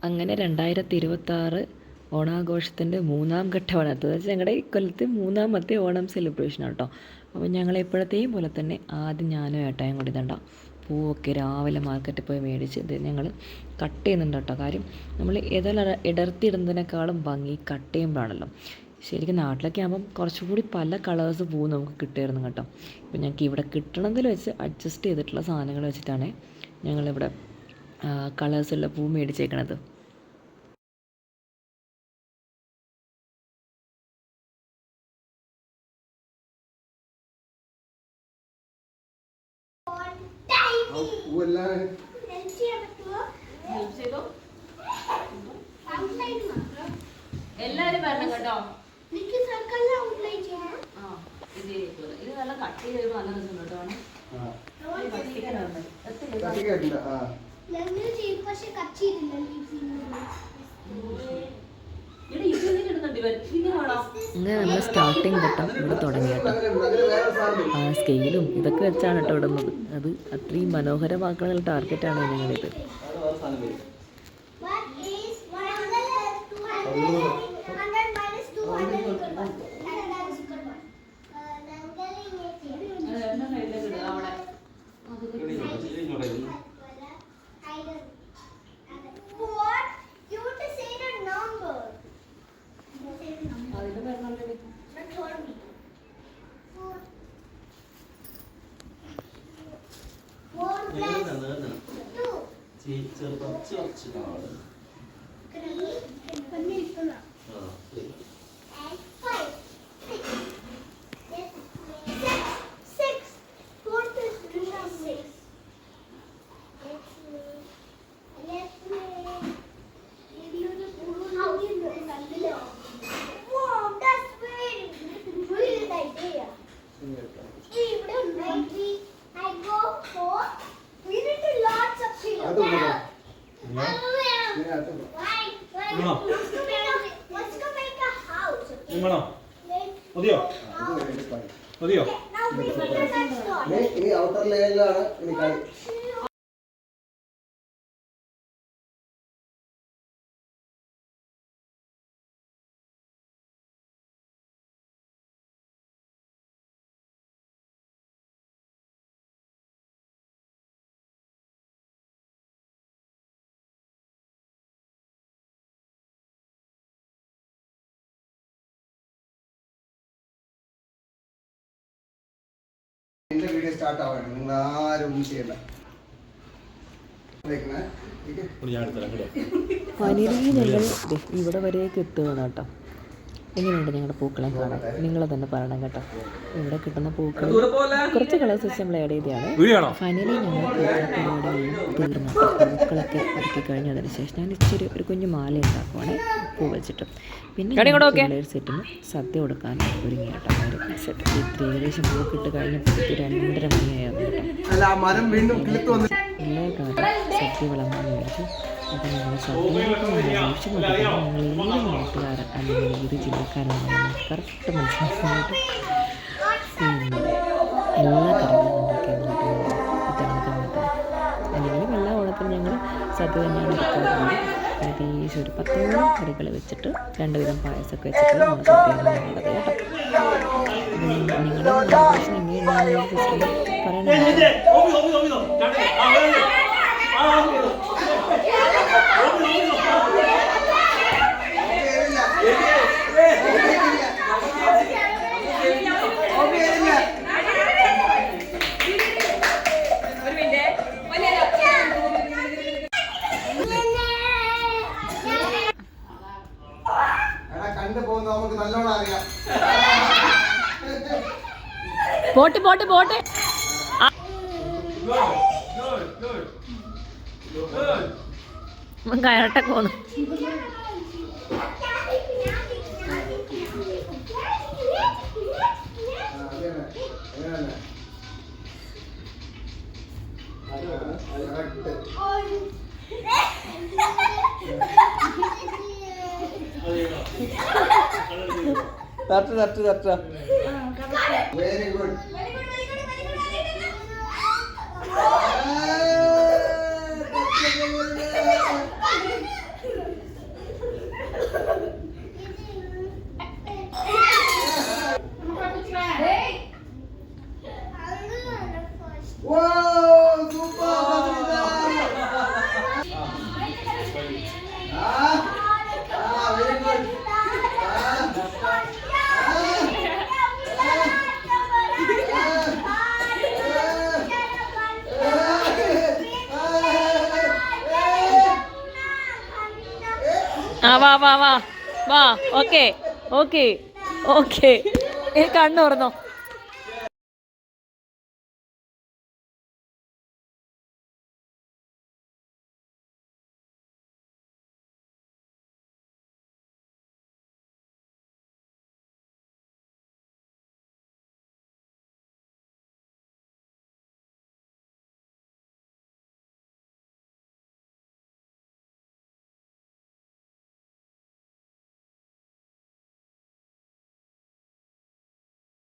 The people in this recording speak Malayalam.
അങ്ങനെ 2026 ഓണാഘോഷത്തിൻ്റെ 3ാം ഘട്ടമാണ്. അത് വെച്ചാൽ ഞങ്ങളുടെ ഇക്കൊല്ലത്തെ 3ാമത്തെ ഓണം സെലിബ്രേഷൻ കേട്ടോ. അപ്പോൾ ഞങ്ങൾ എപ്പോഴത്തെയും പോലെ തന്നെ ആദ്യം ഞാനും ഏട്ടായും കൂടി ഇതുണ്ടോ പൂവൊക്കെ രാവിലെ മാർക്കറ്റിൽ പോയി മേടിച്ച് ഇത് ഞങ്ങൾ കട്ട് ചെയ്യുന്നുണ്ട് കേട്ടോ. കാര്യം നമ്മൾ ഇടർത്തിയിടുന്നതിനേക്കാളും ഭംഗി കട്ട് ചെയ്യുമ്പോഴാണല്ലോ. ശരിക്കും നാട്ടിലൊക്കെ ആകുമ്പം കുറച്ചുകൂടി പല കളേഴ്സ് പൂ നമുക്ക് കിട്ടുമായിരുന്നു കേട്ടോ. ഇപ്പം ഞങ്ങൾക്ക് ഇവിടെ കിട്ടണതിൽ വെച്ച് അഡ്ജസ്റ്റ് ചെയ്തിട്ടുള്ള സാധനങ്ങൾ വെച്ചിട്ടാണ് ഞങ്ങളിവിടെ കളേഴ്സുള്ള പൂ മേടിച്ചേക്കണത്. എല്ലാരും വരണം കേട്ടോ. ഇത് നല്ല കട്ട് ചെയ്ത് നല്ല രസം കേട്ടോ. അങ്ങനെ നമ്മൾ സ്റ്റാർട്ടിങ് ഘട്ടം ഇവിടെ തുടങ്ങി കേട്ടോ. സ്കെയിലും ഇതൊക്കെ വെച്ചാണ് കേട്ടോ ഇടുന്നത്. അത് അത്രയും മനോഹരമാക്കാനുള്ള ടാർഗറ്റാണ് ഞങ്ങളിത്. ഔട്ടർ ലെയറിലാണ് വീഡിയോ സ്റ്റാർട്ട് ആവാണ്. നിങ്ങൾ ആരും ഒന്നും ചെയ്യണ്ട. ഫൈനലി ഞങ്ങൾ ഇവിടെ വരെയൊക്കെ എത്തുകയാണ് കേട്ടോ. എങ്ങനെയുണ്ട് ഞങ്ങളുടെ പൂക്കളെ കാണാൻ? നിങ്ങൾ തന്നെ പറയണം കേട്ടോ. ഇവിടെ കിട്ടുന്ന പൂക്കൾ കുറച്ച് കളേഴ്സ് വെച്ച് നമ്മൾ ആഡ് ചെയ്തതാണ്. ഫൈനലി ഞങ്ങൾ പൂക്കളൊക്കെ തീർന്നു. പൂക്കളൊക്കെ ഒരുക്കി കഴിഞ്ഞതിന് ശേഷം ഞാൻ ഇച്ചിരി ഒരു കുഞ്ഞു മാല ഉണ്ടാക്കുവാണ് പൂ വെച്ചിട്ട്. പിന്നെ സെറ്റിന് സദ്യ കൊടുക്കാൻ ഒരുങ്ങി കേട്ടോ. സെറ്റ് ഇത്തിരി ഏകദേശം പൂക്ക് ഇട്ട് കഴിഞ്ഞപ്പോൾ 2:30 മണിയായിരുന്നു കേട്ടോ. എല്ലാ കാര്യം സദ്യ വിളമ്പാൻ മേടിച്ചു. അപ്പോൾ ഞങ്ങൾ സദ്യയൊക്കെ വീഴ്ച നോക്കിയിട്ട് ഞങ്ങൾ ഏത് നാട്ടുകാരൻ അല്ലെങ്കിൽ ഏത് ജില്ലക്കാരാണെന്ന് കറക്റ്റ് മനസ്സിലാക്കാനായിട്ട് പിന്നെ എല്ലാ കറികളും ഉണ്ടാക്കിയായിരുന്നു കേട്ടോ. അല്ലെങ്കിൽ എല്ലാ ഓണത്തിനും ഞങ്ങൾ സദ്യ തന്നെയാണ് എടുക്കാറുള്ളത്. ഏകദേശം ഒരു 10 കറികൾ വെച്ചിട്ട് 2 വിധം പായസമൊക്കെ വെച്ചിട്ട് നമ്മൾ സദ്യയാണ് ഉള്ളത് കേട്ടോ. നിങ്ങളുടെ ആഘോഷം എങ്ങനെയുണ്ടാകുന്ന ജസ്റ്റ് പറയണേ. നമുക്ക് നല്ലോണം അറിയാം. പോട്ടെ പോട്ടെ പോട്ടെ. കയറട്ടൊക്കെ പോന്നു. തട്ട് വെരി ഗുഡ്. Very good. ആ വാ വാ വാ വാ ഓക്കെ ഓക്കെ ഓക്കെ കണ്ണു തുറന്നോ.